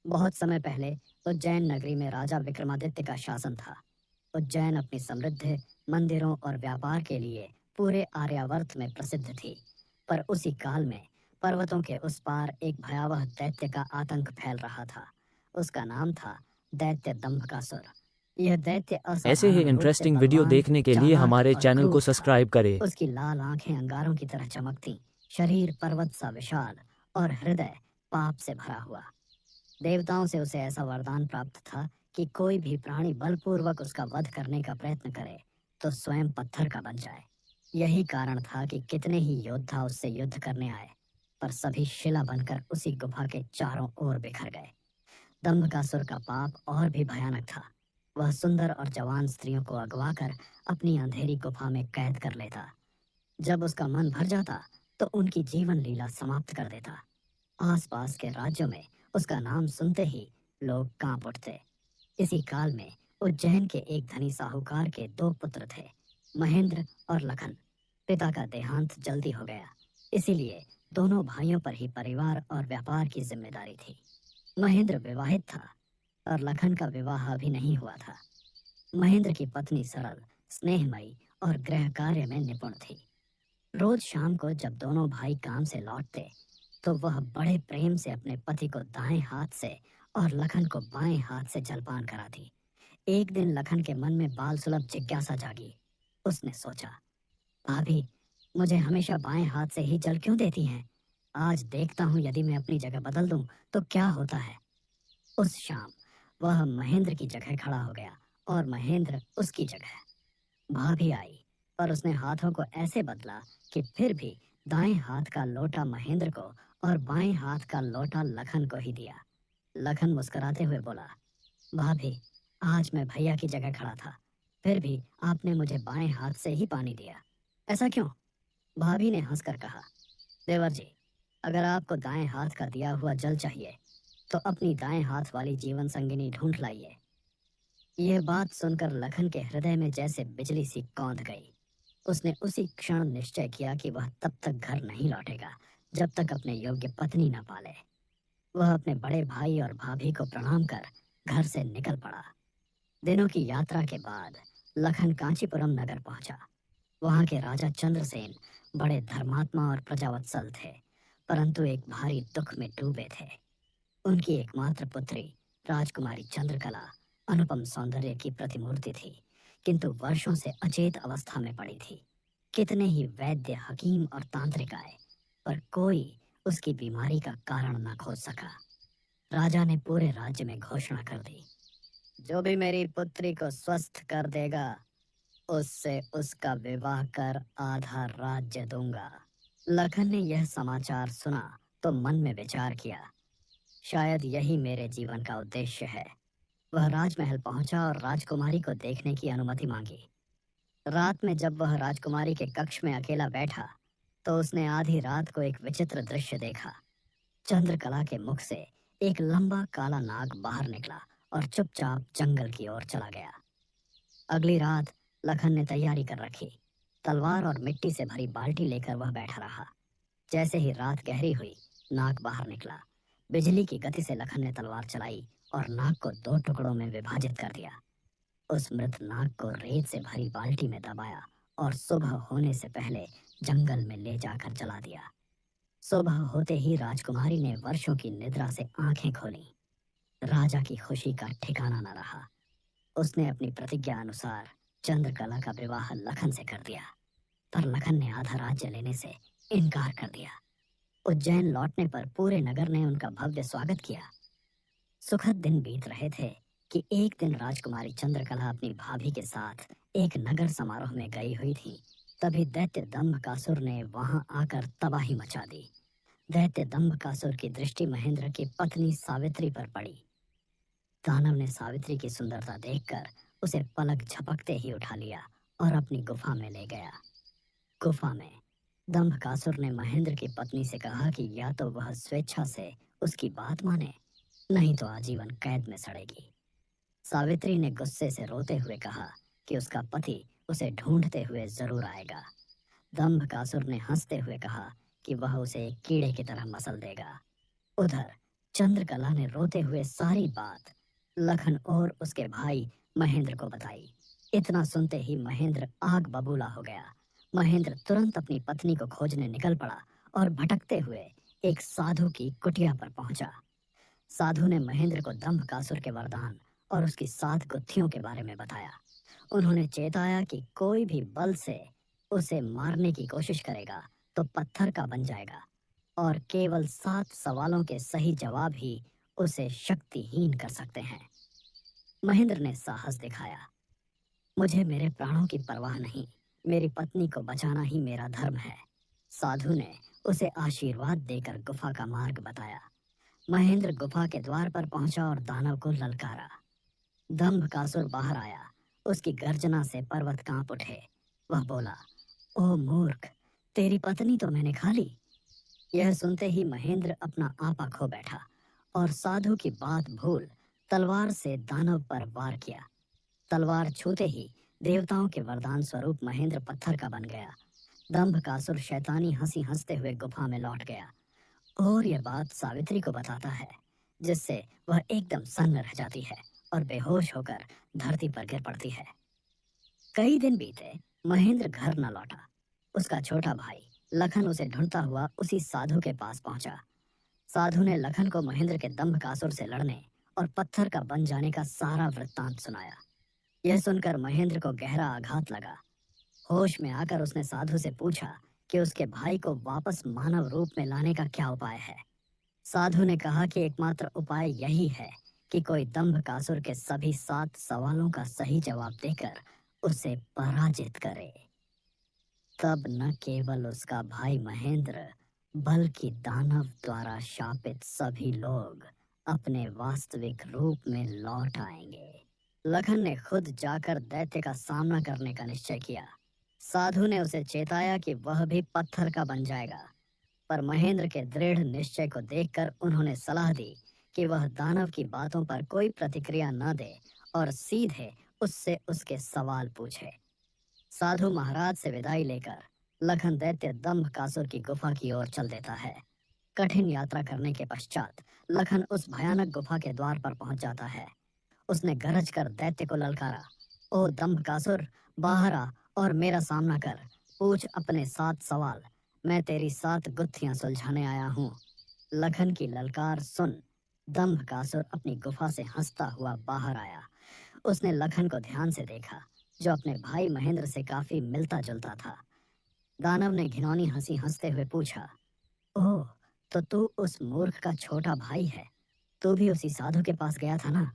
बहुत समय पहले उज्जैन नगरी में राजा विक्रमादित्य का शासन था। उज्जैन अपनी समृद्ध मंदिरों और व्यापार के लिए पूरे आर्यावर्त में प्रसिद्ध थी। पर उसी काल में पर्वतों के उस पार एक भयावह दैत्य का आतंक फैल रहा था। उसका नाम था दैत्य दंभकासुर। यह दैत्य ऐसे ही असाधारण रूप से इंटरेस्टिंग वीडियो बलवान, देखने के लिए चालाक हमारे और चैनल को क्रूर था। सब्सक्राइब करें। उसकी लाल आंखें अंगारों की तरह चमकती, शरीर पर्वत सा विशाल और हृदय पाप से भरा हुआ। देवताओं से उसे ऐसा वरदान प्राप्त था कि कोई भी प्राणी बलपूर्वक उसका वध करने का प्रयत्न करे तो स्वयं पत्थर का बन जाए। यही कारण था कि कितने ही योद्धा उससे युद्ध करने आए, पर सभी शिला बनकर उसी गुफा के चारों ओर बिखर गए। दंभकासुर का पाप और भी भयानक था। वह सुंदर और जवान स्त्रियों को अगवा कर अपनी अंधेरी गुफा में कैद कर लेता। जब उसका मन भर जाता तो उनकी जीवन लीला समाप्त कर देता। आसपास के राज्यों में उसका नाम सुनते ही लोग कांप उठते। इसी काल में उज्जैन के एक धनी साहूकार के दो पुत्र थे, महेंद्र और लखन। पिता का देहांत जल्दी हो गया, इसीलिए दोनों भाइयों पर ही परिवार और व्यापार की जिम्मेदारी थी। महेंद्र विवाहित था और लखन का विवाह अभी नहीं हुआ था। महेंद्र की पत्नी सरल, स्नेहमयी और गृह कार्य में निपुण थी। रोज शाम को जब दोनों भाई काम से लौटते तो वह बड़े प्रेम से अपने पति को दाएं हाथ से और लखन को बाएं हाथ से जलपान कराती। एक दिन लखन के मन में बाल सुलभ जिज्ञासा जागी। उसने सोचा, भाभी मुझे हमेशा बाएं हाथ से ही जल क्यों देती हैं? आज देखता हूँ यदि मैं अपनी जगह बदल दूं तो क्या होता है। उस शाम वह महेंद्र की जगह खड़ा हो गया और महेंद्र उसकी जगह। भाभी आई, पर उसने हाथों को ऐसे बदला कि फिर भी दाएं हाथ का लोटा महेंद्र को और बाएं हाथ का लोटा लखन को ही दिया। लखन मुस्कुराते हुए बोला, भाभी आज मैं भैया की जगह खड़ा था, फिर भी आपने मुझे बाएं हाथ से ही पानी दिया, ऐसा क्यों? भाभी ने हंसकर कहा, देवर जी, अगर आपको दाएं हाथ का दिया हुआ जल चाहिए तो अपनी दाएं हाथ वाली जीवन संगिनी ढूंढ लाइए। यह बात सुनकर लखन के हृदय में जैसे बिजली सी कौंध गई। उसने उसी क्षण निश्चय किया कि वह तब तक घर नहीं लौटेगा जब तक अपने योग्य पत्नी न पाले। वह अपने बड़े भाई और भाभी को प्रणाम कर घर से निकल पड़ा। दिनों की यात्रा के बाद लखन कांचीपुरम नगर पहुंचा। वहां के राजा चंद्रसेन बड़े धर्मात्मा और प्रजावत्सल थे, परंतु एक भारी दुख में डूबे थे। उनकी एकमात्र पुत्री राजकुमारी चंद्रकला अनुपम सौंदर्य की प्रतिमूर्ति थी, किंतु वर्षों से अचेत अवस्था में पड़ी थी। कितने ही वैद्य, हकीम और तांत्रिक आए, पर कोई उसकी बीमारी का कारण न खोज सका। राजा ने पूरे राज्य में घोषणा कर दी, जो भी मेरी पुत्री को स्वस्थ कर देगा उससे उसका विवाह कर आधा राज्य दूंगा। लखन ने यह समाचार सुना तो मन में विचार किया, शायद यही मेरे जीवन का उद्देश्य है। वह राजमहल पहुंचा और राजकुमारी को देखने की अनुमति मांगी। रात में जब वह राजकुमारी के कक्ष में अकेला बैठा तो उसने आधी रात को एक विचित्र दृश्य देखा। चंद्रकला के मुख से एक लंबा काला नाग बाहर निकला और चुपचाप जंगल की ओर चला गया। अगली रात लखन ने तैयारी कर रखी। तलवार और मिट्टी से भरी बाल्टी लेकर वह बैठा रहा। जैसे ही रात गहरी हुई, नाग बाहर निकला। बिजली की गति से लखन ने तलवार चलाई और नाग को दो टुकड़ों में विभाजित कर दिया। उस मृत नाग को रेत से भरी बाल्टी में दबाया और सुबह होने से पहले जंगल में ले जाकर जला दिया। सुबह होते ही राजकुमारी ने वर्षों की निद्रा से आंखें खोली। राजा की खुशी का ठिकाना न रहा। उसने अपनी प्रतिज्ञा अनुसार चंद्रकला का विवाह लखन से कर दिया, पर लखन ने आधा राज्य लेने से इनकार कर दिया। उज्जैन लौटने पर पूरे नगर ने उनका भव्य स्वागत किया। सुखद दिन बीत रहे थे कि एक दिन राजकुमारी चंद्रकला अपनी भाभी के साथ एक नगर समारोह में गई हुई थी। तभी दैत्य दंभकासुर ने वहां आकर तबाही मचा दी। दैत्य दंभकासुर की दृष्टि महेंद्र की पत्नी सावित्री पर पड़ी। दानव ने सावित्री की सुंदरता देखकर उसे पलक झपकते ही उठा लिया और अपनी गुफा में ले गया। गुफा में दंभकासुर ने महेंद्र की पत्नी से कहा कि या तो वह स्वेच्छा से उसकी बात माने, नहीं तो आजीवन कैद में सड़ेगी। सावित्री ने गुस्से से रोते हुए कहा कि उसका पति उसे ढूंढते हुए जरूर आएगा। दंभकासुर ने हंसते हुए कहा कि वह उसे एक कीड़े की तरह मसल देगा। उधर चंद्रकला ने रोते हुए सारी बात लखन और उसके भाई महेंद्र को बताई। इतना सुनते ही महेंद्र आग बबूला हो गया। महेंद्र तुरंत अपनी पत्नी को खोजने निकल पड़ा और भटकते हुए एक साधु की कुटिया पर पहुंचा। साधु ने महेंद्र को दंभकासुर के वरदान और उसकी 7 गुत्थियों के बारे में बताया। उन्होंने चेताया कि कोई भी बल से उसे मारने की कोशिश करेगा तो पत्थर का बन जाएगा और केवल 7 सवालों के सही जवाब ही उसे शक्तिहीन कर सकते हैं। महेंद्र ने साहस दिखाया। मुझे मेरे प्राणों की परवाह नहीं, मेरी पत्नी को बचाना ही मेरा धर्म है। साधु ने उसे आशीर्वाद देकर गुफा का मार्ग बताया। महेंद्र गुफा के द्वार पर पहुंचा और दानव को ललकारा। दंभकासुर बाहर आया। उसकी गर्जना से पर्वत कांप उठे। वह बोला, ओ मूर्ख, तेरी पत्नी तो मैंने खा ली। यह सुनते ही महेंद्र अपना आपा खो बैठा और साधु की बात भूल तलवार से दानव पर वार किया। तलवार छूते ही देवताओं के वरदान स्वरूप महेंद्र पत्थर का बन गया। दंभकासुर शैतानी हंसी हंसते हुए गुफा में लौट गया और यह बात सावित्री को बताता है, जिससे वह एकदम सन्न रह जाती है और बेहोश होकर धरती पर गिर पड़ती है। कई दिन बीते, महेंद्र घर न लौटा। उसका छोटा भाई लखन उसे ढूंढता हुआ उसी साधु के पास पहुंचा। साधु ने लखन को महेंद्र के दंभकासुर से लड़ने और पत्थर का बन जाने का सारा वृत्तांत सुनाया। यह सुनकर महेंद्र को गहरा आघात लगा। होश में आकर उसने साधु से पूछा कि उसके भाई को वापस मानव रूप में लाने का क्या उपाय है। साधु ने कहा कि एकमात्र उपाय यही है कि कोई दंभकासुर के सभी 7 सवालों का सही जवाब देकर उसे पराजित करे। तब न केवल उसका भाई महेंद्र, बल्कि दानव द्वारा शापित सभी लोग अपने वास्तविक रूप में लौट आएंगे। लखन ने खुद जाकर दैत्य का सामना करने का निश्चय किया। साधु ने उसे चेताया कि वह भी पत्थर का बन जाएगा, पर महेंद्र के दृढ़ निश्चय को देखकर उन्होंने सलाह दी कि वह दानव की बातों पर कोई प्रतिक्रिया न दे और सीधे उससे उसके सवाल पूछे। साधु महाराज से विदाई लेकर लखन दैत्य दंभकासुर की गुफा की ओर चल देता है। कठिन यात्रा करने के पश्चात लखन उस भयानक गुफा के द्वार पर पहुंच जाता है। उसने गरज कर दैत्य को ललकारा, ओ दंभकासुर, बाहर आ और मेरा सामना कर। पूछ अपने 7 सवाल, मैं तेरी 7 गुत्थियां सुलझाने आया हूँ। लखन की ललकार सुन दंभकासुर अपनी गुफा से हंसता हुआ बाहर आया। उसने लखन को ध्यान से देखा, जो अपने भाई महेंद्र से काफी मिलता जुलता था। दानव ने घिनौनी हंसी हंसते हुए पूछा, ओह, तो तू उस मूर्ख का छोटा भाई है। तू भी उसी साधु के पास गया था ना?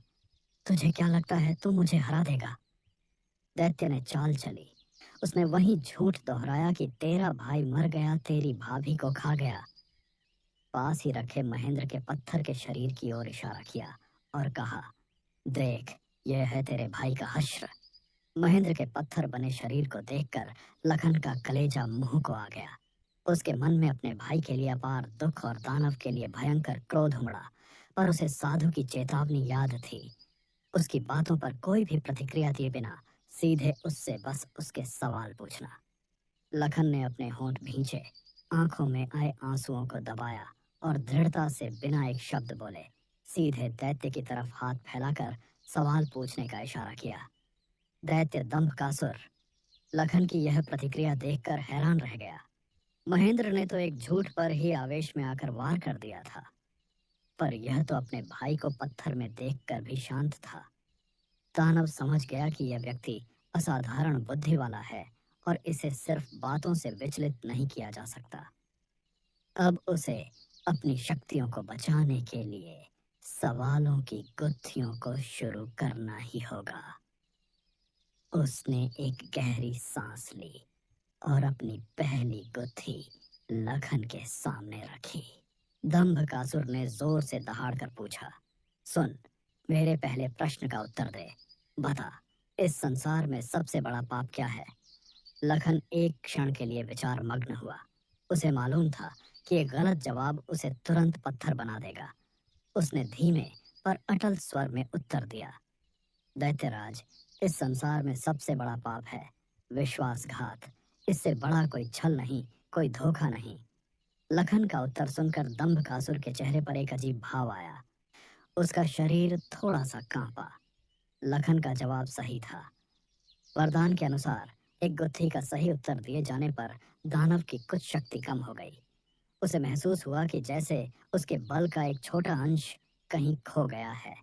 तुझे क्या लगता है तू मुझे हरा देगा? दैत्य ने चाल चली। उसने वही झूठ दोहराया कि तेरा भाई मर गया, तेरी भाभी को खा गया। पास ही रखे महेंद्र के पत्थर के शरीर की ओर इशारा किया और कहा, देख, यह है तेरे भाई का हश्र। महेंद्र के पत्थर बने शरीर को देखकर लखन का कलेजा मुंह को आ गया। उसके मन में अपने भाई के लिए अपार दुख और दानव के लिए भयंकर क्रोध उमड़ा, पर उसे साधु की चेतावनी याद थी। उसकी बातों पर कोई भी प्रतिक्रिया दिए बिना सीधे उससे बस उसके सवाल पूछना। लखन ने अपने होंठ भींचे, आंखों में आए आंसुओं को दबाया और दृढ़ता से बिना एक शब्द बोले सीधे दैत्य की तरफ हाथ फैलाकर सवाल पूछने का इशारा किया। दैत्य दंभकासुर लखन की यह प्रतिक्रिया देखकर हैरान रह गया। महेंद्र ने तो एक झूठ पर ही आवेश में आकर वार कर दिया था, पर यह तो अपने भाई को पत्थर में देखकर भी शांत था। दानव समझ गया कि यह व्यक्ति असाधारण बुद्धि वाला है और इसे सिर्फ बातों से विचलित नहीं किया जा सकता। अब उसे अपनी शक्तियों को बचाने के लिए सवालों की गुत्थियों को शुरू करना ही होगा। उसने एक गहरी सांस ली और अपनी पहली गुत्थी लखन के सामने रखी। दंभकासुर ने जोर से दहाड़कर पूछा, सुन, मेरे पहले प्रश्न का उत्तर दे। बता, इस संसार में सबसे बड़ा पाप क्या है? लखन एक क्षण के लिए विचार मग्न हुआ। उसे मालूम था कि एक गलत जवाब उसे तुरंत पत्थर बना देगा। उसने धीमे पर अटल स्वर में उत्तर दिया, दैत्यराज, इस संसार में सबसे बड़ा पाप है विश्वासघात। इससे बड़ा कोई छल नहीं, कोई धोखा नहीं। लखन का उत्तर सुनकर दंभकासुर के चेहरे पर एक अजीब भाव आया। उसका शरीर थोड़ा सा कांपा। लखन का जवाब सही था। वरदान के अनुसार एक गुत्थी का सही उत्तर दिए जाने पर दानव की कुछ शक्ति कम हो गई। उसे महसूस हुआ कि जैसे उसके बल का एक छोटा अंश कहीं खो गया है।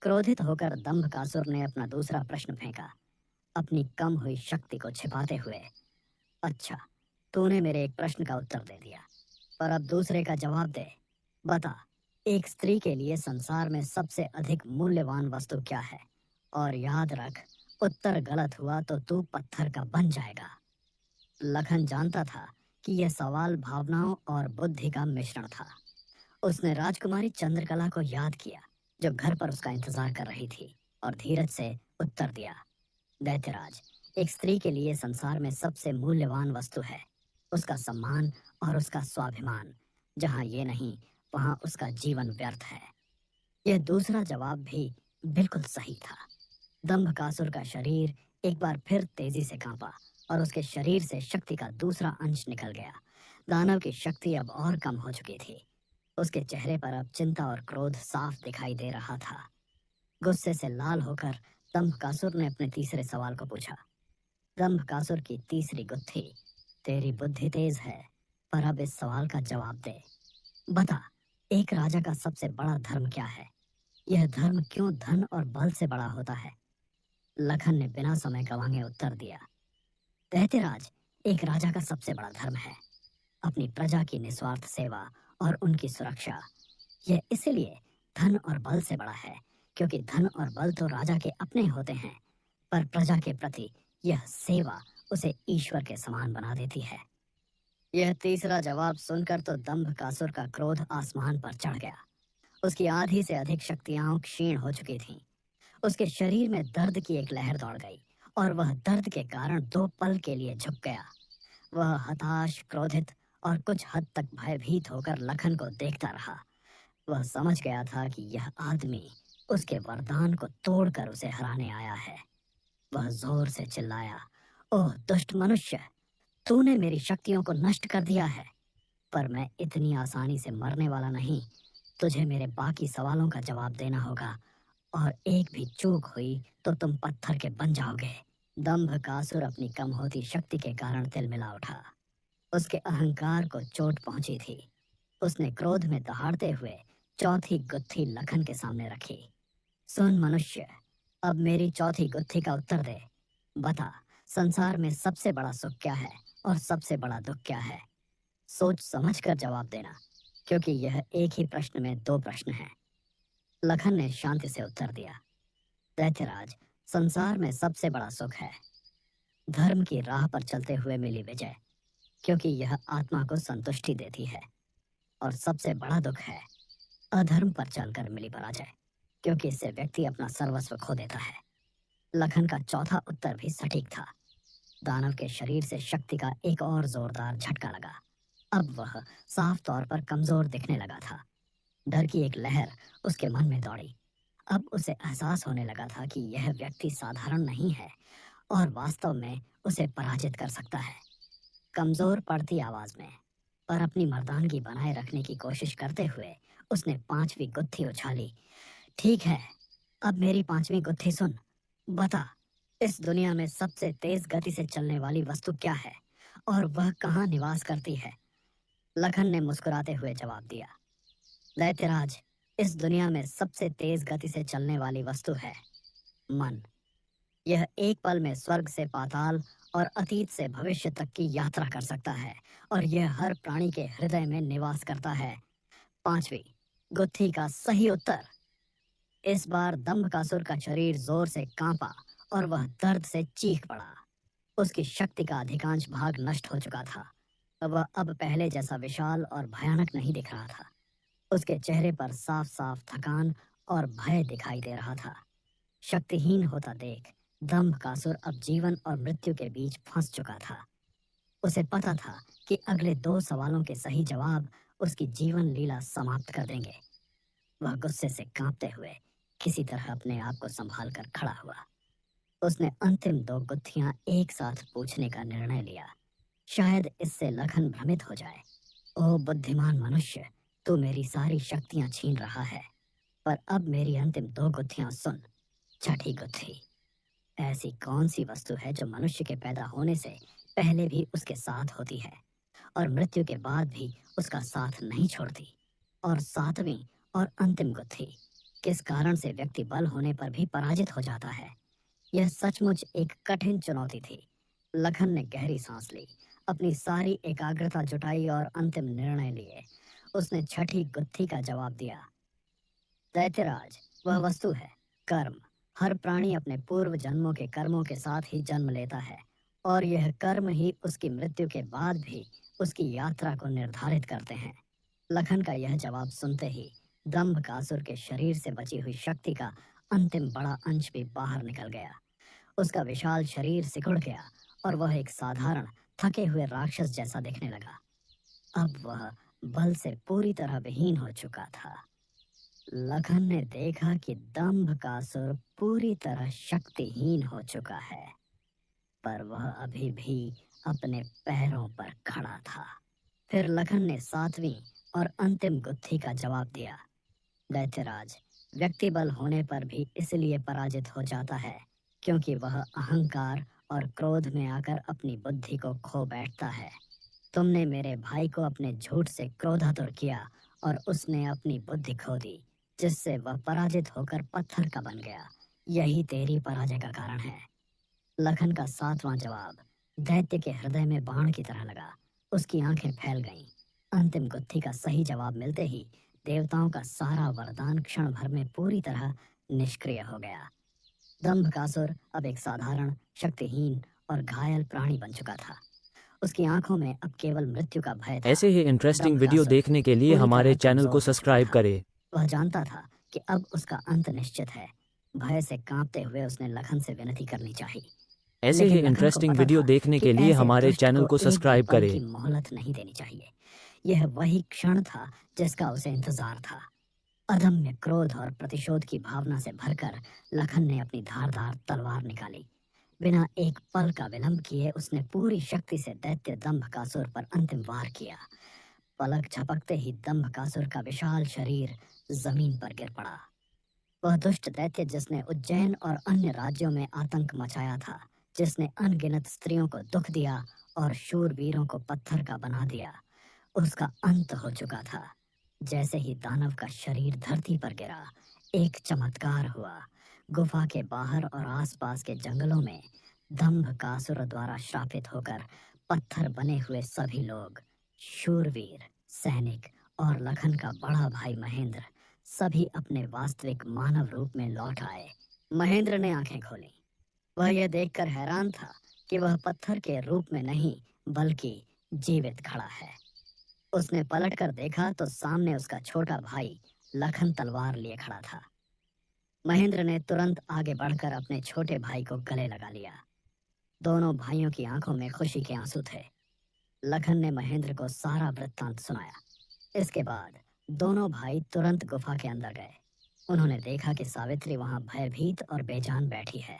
क्रोधित होकर दंभकासुर ने अपना दूसरा प्रश्न फेंका, अपनी कम हुई शक्ति को छिपाते हुए। अच्छा, तूने मेरे एक प्रश्न का उत्तर दे दिया, पर अब दूसरे का जवाब दे। बता, एक स्त्री के लिए संसार में सबसे अधिक मूल्यवान वस्तु क्या है? और याद रख, उत्तर गलत हुआ तो तू पत्थर का बन जाएगा। लखन जानता था कि यह सवाल भावनाओं और बुद्धि का मिश्रण था। उसने राजकुमारी चंद्रकला को याद किया, जो घर पर उसका इंतजार कर रही थी, और धीरज से उत्तर दिया। दैत्यराज, एक स्त्री के लिए संसार में सबसे मूल्यवान वस्तु है उसका सम्मान और उसका स्वाभिमान। जहाँ ये नहीं, वहाँ उसका जीवन व्यर्थ है। यह दूसरा जवाब भी बिल्कुल सही था। दंभकासुर का शरीर एक बार फिर तेजी से कांपा और उसके शरीर से शक्ति का दूसरा अंश निकल गया। दानव की शक्ति अब और कम हो चुकी थी। उसके चेहरे पर अब चिंता और क्रोध साफ दिखाई दे रहा था। गुस्से से लाल होकर दंभकासुर ने अपने तीसरे सवाल को पूछा। दंभकासुर की तीसरी गुत्थी, तेरी बुद्धि तेज है, पर अब इस सवाल का जवाब दे। बता, एक राजा का सबसे बड़ा धर्म क्या है? यह धर्म क्यों धन और बल से बड़ा होता है? लखन ने बिना समय गंवाए उत्तर दिया। दैत्यराज, एक राजा का सबसे बड़ा धर्म है अपनी प्रजा की निस्वार्थ सेवा और उनकी सुरक्षा। यह इसलिए धन और बल से बड़ा है क्योंकि धन और बल तो राजा के अपने होते हैं, पर प्रजा के प्रति यह सेवा उसे ईश्वर के समान बना देती है। यह तीसरा जवाब सुनकर तो दंभकासुर का क्रोध आसमान पर चढ़ गया। उसकी आधी से अधिक शक्तियां क्षीण हो चुकी थीं। उसके शरीर में दर्द की एक लहर दौड़ गई और वह दर्द के कारण 2 पल के लिए झुक गया। वह हताश, क्रोधित और कुछ हद तक भयभीत होकर लखन को देखता रहा। वह समझ गया था कि यह आदमी उसके वरदान को तोड़कर उसे हराने आया है। वह जोर से चिल्लाया, ओह दुष्ट मनुष्य, तूने मेरी शक्तियों को नष्ट कर दिया है, पर मैं इतनी आसानी से मरने वाला नहीं। तुझे मेरे बाकी सवालों का जवाब देना होगा, और एक भी चूक हुई तो तुम पत्थर के बन जाओगे। दंभकासुर अपनी कम होती शक्ति के कारण तिलमिला उठा। उसके अहंकार को चोट पहुंची थी। उसने क्रोध में दहाड़ते हुए चौथी गुत्थी लखन के सामने रखी। सुन मनुष्य, अब मेरी चौथी गुत्थी का उत्तर दे। बता, संसार में सबसे बड़ा सुख क्या है और सबसे बड़ा दुख क्या है? सोच समझ कर जवाब देना, क्योंकि यह एक ही प्रश्न में 2 प्रश्न हैं। लखन ने शांति से उत्तर दिया। दैत्यराज, संसार में सबसे बड़ा सुख है धर्म की राह पर चलते हुए मिली विजय, क्योंकि यह आत्मा को संतुष्टि देती है। और सबसे बड़ा दुख है अधर्म पर चलकर मिली पराजय, क्योंकि इससे व्यक्ति अपना सर्वस्व खो देता है। लखन का चौथा उत्तर भी सटीक था। दानव के शरीर से शक्ति का एक और जोरदार झटका लगा। अब वह साफ तौर पर कमजोर दिखने लगा था। डर की एक लहर उसके मन में दौड़ी। अब उसे एहसास होने लगा था कि यह व्यक्ति साधारण नहीं है और वास्तव में उसे पराजित कर सकता है। कमजोर पड़ती आवाज में, पर अपनी मर्दानगी बनाए रखने की कोशिश करते हुए उसने 5वीं गुत्थी उछाली। ठीक है, अब मेरी 5वीं गुत्थी सुन। बता, इस दुनिया में सबसे तेज गति से चलने वाली वस्तु क्या है और वह कहाँ निवास करती है? लखन ने मुस्कुराते हुए जवाब दिया। दैत्यराज, इस दुनिया में सबसे तेज गति से चलने वाली वस्तु है मन। यह एक पल में स्वर्ग से पाताल और अतीत से भविष्य तक की यात्रा कर सकता है, और यह हर प्राणी के हृदय में निवास करता है। 5वीं गुत्थी का सही उत्तर। इस बार दंभकासुर का शरीर जोर से कांपा और वह दर्द से चीख पड़ा। उसकी शक्ति का अधिकांश भाग नष्ट हो चुका था। वह अब पहले जैसा विशाल और भयानक नहीं दिख रहा था। उसके चेहरे पर साफ साफ थकान और भय दिखाई दे रहा था। शक्तिहीन होता देख दंभकासुर अब जीवन और मृत्यु के बीच फंस चुका था। उसे पता था कि अगले 2 सवालों के सही जवाब उसकी जीवन लीला समाप्त कर देंगे। वह गुस्से से कांपते हुए किसी तरह अपने आप को संभाल कर खड़ा हुआ। उसने अंतिम 2 गुत्थियां एक साथ पूछने का निर्णय लिया। शायद इससे लखन भ्रमित हो जाए। ओ बुद्धिमान मनुष्य, तू मेरी सारी शक्तियां छीन रहा है, पर अब मेरी अंतिम दो गुत्थियां सुन। छठी गुत्थी, ऐसी कौन सी वस्तु है जो मनुष्य के पैदा होने से पहले भी उसके साथ होती है और मृत्यु के बाद भी उसका साथ नहीं छोड़ती? और सातवीं और अंतिम गुत्थी, किस कारण से व्यक्ति बल होने पर भी पराजित हो जाता है? यह सचमुच एक कठिन चुनौती थी। लखन ने गहरी सांस ली, अपनी सारी एकाग्रता जुटाई और अंतिम निर्णय लिए। उसने छठी गुत्थी का जवाब दिया। दैत्यराज, वह वस्तु है कर्म। हर प्राणी अपने पूर्व जन्मों के कर्मों के साथ ही जन्म लेता है और यह कर्म ही उसकी मृत्यु के बाद भी उसकी यात्रा को निर्धारित करते हैं। लखन का यह जवाब सुनते ही दंभकासुर के शरीर से बची हुई शक्ति का अंतिम बड़ा अंश भी बाहर निकल गया। उसका विशाल शरीर सिकुड़ गया और वह एक साधारण थके हुए राक्षस जैसा दिखने लगा। अब वह बल से पूरी तरह विहीन हो चुका था। लखन ने देखा कि दंभकासुर पूरी तरह शक्तिहीन हो चुका है, पर वह अभी भी अपने पैरों पर खड़ा था। फिर लखन ने सातवीं और अंतिम गुत्थी का जवाब दिया। दैत्यराज, व्यक्ति बल होने पर भी इसलिए पराजित हो जाता है क्योंकि वह अहंकार और क्रोध में आकर अपनी बुद्धि को खो बैठता है। तुमने मेरे भाई को अपने झूठ से क्रोधातुर किया और उसने अपनी बुद्धि खो दी, जिससे वह पराजित होकर पत्थर का बन गया। यही तेरी पराजय का कारण है। लखन का सातवां जवाब दैत्य के हृदय में बाण की तरह लगा। उसकी आंखें फैल गईं। अंतिम गुत्थी का सही जवाब मिलते ही देवताओं का सारा वरदान क्षण भर में पूरी तरह निष्क्रिय हो गया। दंभकासुर अब एक साधारण, शक्तिहीन और घायल प्राणी बन चुका था। उसकी आंखों में अब केवल मृत्यु का भय था। ऐसे ही इंटरेस्टिंग वीडियो दंभकासुर देखने के लिए पूरी हमारे तरह चैनल कमजोर को हो चुका सब्सक्राइब था। करें। वह जानता था कि अब उसका अंत निश्चित है। भय से कांपते हुए उसने लखन से विनती करनी चाहिए, ऐसे ही लेकिन लखन को इंटरेस्टिंग पता वीडियो था देखने कि के लिए ऐसे हमारे दुष्ट चैनल को को एक भी सब्सक्राइब पल करें। की मोहलत नहीं देनी चाहिए। यह वही क्षण था जिसका उसे इंतजार था। अदम्य क्रोध और प्रतिशोध की भावना से भरकर लखन ने अपनी धारदार तलवार निकाली। बिना एक पल का विलंब किए उसने पूरी शक्ति से दैत्य दंभकासुर पर अंतिम वार किया। पलक झपकते ही दंभकासुर का विशाल शरीर जमीन पर गिर पड़ा। वह दुष्ट दैत्य जिसने उज्जैन और अन्य राज्यों में आतंक मचाया था, जिसने अनगिनत स्त्रियों को दुख दिया और शूरवीरों को पत्थर का बना दिया, उसका अंत हो चुका था। जैसे ही दानव का शरीर धरती पर गिरा, एक चमत्कार हुआ। गुफा के बाहर और आसपास के जंगलों में दंभकासुर द्वारा श्रापित होकर पत्थर बने हुए सभी लोग, शूरवीर, सैनिक और लखन का बड़ा भाई महेंद्र, सभी अपने वास्तविक मानव रूप में लौट आए। महेंद्र ने आंखें खोली। वह यह देखकर हैरान था कि वह पत्थर के रूप में नहीं बल्कि जीवित खड़ा है। उसने पलटकर देखा तो सामने उसका छोटा भाई लखन तलवार लिए खड़ा था। महेंद्र ने तुरंत आगे बढ़कर अपने छोटे भाई को गले लगा लिया। दोनों भाइयों की आंखों में खुशी के आंसू थे। लखन ने महेंद्र को सारा वृत्तांत सुनाया। इसके बाद दोनों भाई तुरंत गुफा के अंदर गए। उन्होंने देखा कि सावित्री वहां भयभीत और बेजान बैठी है।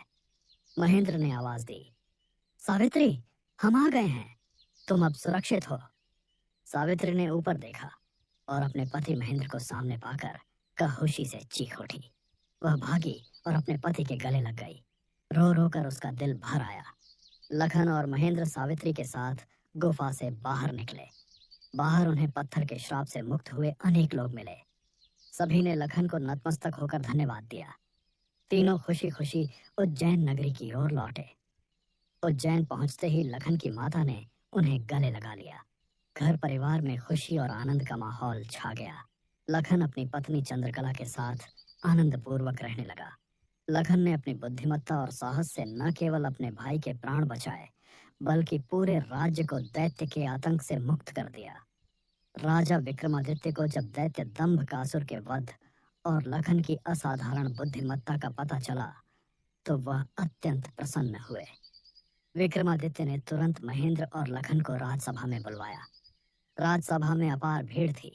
महेंद्र ने आवाज दी, सावित्री, हम आ गए हैं, तुम अब सुरक्षित हो। सावित्री ने ऊपर देखा और अपने पति महेंद्र को सामने पाकर कहोशी से चीख उठी। वह भागी और अपने पति के गले लग गई। रो रो कर उसका दिल भर आया। लखन और महेंद्र सावित्री के साथ गुफा से बाहर निकले। बाहर उन्हें पत्थर के श्राप से मुक्त हुए अनेक लोग मिले। सभी ने लखन को नतमस्तक होकर धन्यवाद दिया। तीनों खुशी खुशी उज्जैन नगरी की ओर लौटे। उज्जैन पहुंचते ही लखन की माता ने उन्हें गले लगा लिया। घर परिवार में खुशी और आनंद का माहौल छा गया। लखन अपनी पत्नी चंद्रकला के साथ आनंद पूर्वक रहने लगा। लखन ने अपनी बुद्धिमत्ता और साहस से न केवल अपने भाई के प्राण बचाए, बल्कि पूरे राज्य को दैत्य के आतंक से मुक्त कर दिया। राजा विक्रमादित्य को जब दैत्य दंभकासुर के वध और लखन की असाधारण बुद्धिमत्ता का पता चला तो वह अत्यंत प्रसन्न हुए। विक्रमादित्य ने तुरंत महेंद्र और लखन को राजसभा में बुलवाया। राजसभा में अपार भीड़ थी।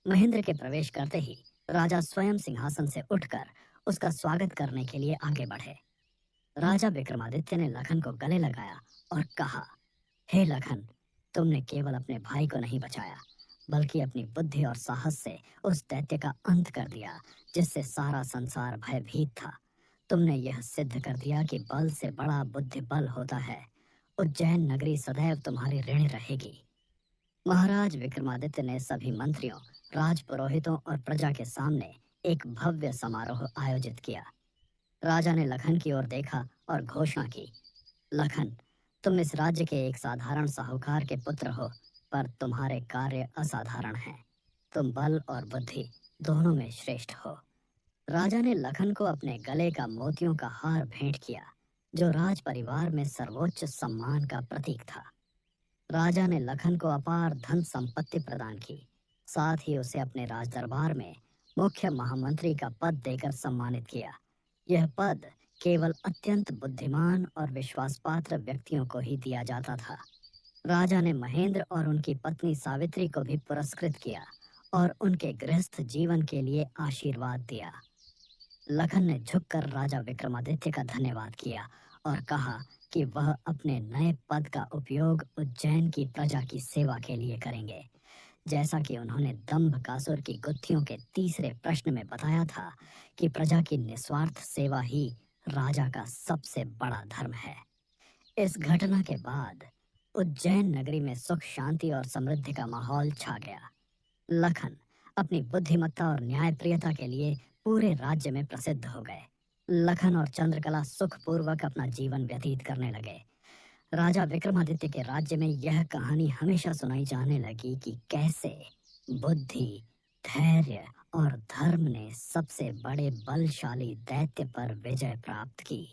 महेंद्र के प्रवेश करते ही राजा स्वयं सिंहासन से उठकर उसका स्वागत करने के लिए आगे बढ़े। राजा विक्रमादित्य ने लखन को गले लगाया और कहा, हे लखन, तुमने केवल अपने भाई को नहीं बचाया बल्कि अपनी बुद्धि और साहस से उस दैत्य का अंत कर दिया जिससे सारा संसार भयभीत था। तुमने यह सिद्ध कर दिया कि बल से बड़ा बुद्धि बल होता है। उज्जैन नगरी सदैव तुम्हारी ऋणी रहेगी। महाराज विक्रमादित्य ने सभी मंत्रियों, राजपुरोहितों और प्रजा के सामने एक भव्य समारोह आयोजित किया। राजा ने लखन की ओर देखा और घोषणा की, लखन, तुम इस राज्य के एक साधारण साहूकार के पुत्र हो, पर तुम्हारे कार्य असाधारण हैं। तुम बल और बुद्धि दोनों में श्रेष्ठ हो। राजा ने लखन को अपने गले का मोतियों का हार भेंट किया, जो राज परिवार में सर्वोच्च सम्मान का प्रतीक था। राजा ने लखन को अपार धन संपत्ति प्रदान की, साथ ही उसे अपने राजदरबार में मुख्य महामंत्री का पद देकर सम्मानित किया। यह पद केवल अत्यंत बुद्धिमान और विश्वासपात्र व्यक्तियों को ही दिया जाता था। राजा ने महेंद्र और उनकी पत्नी सावित्री को भी पुरस्कृत किया और उनके गृहस्थ जीवन के लिए आशीर्वाद दिया। लखन ने झुककर राजा विक्रमादित्य का धन्यवाद किया और कहा कि वह अपने नए पद का उपयोग उज्जैन की प्रजा की सेवा के लिए करेंगे, जैसा कि उन्होंने दंभकासुर की गुत्थियों के तीसरे प्रश्न में बताया था कि प्रजा की निस्वार्थ सेवा ही राजा का सबसे बड़ा धर्म है। इस घटना के बाद उज्जैन नगरी में सुख शांति और समृद्धि का माहौल छा गया। लखन अपनी बुद्धिमत्ता और न्यायप्रियता के लिए पूरे राज्य में प्रसिद्ध हो गए। लखन और चंद्रकला सुखपूर्वक अपना जीवन व्यतीत करने लगे। राजा विक्रमादित्य के राज्य में यह कहानी हमेशा सुनाई जाने लगी कि कैसे बुद्धि, धैर्य और धर्म ने सबसे बड़े बलशाली दैत्य पर विजय प्राप्त की।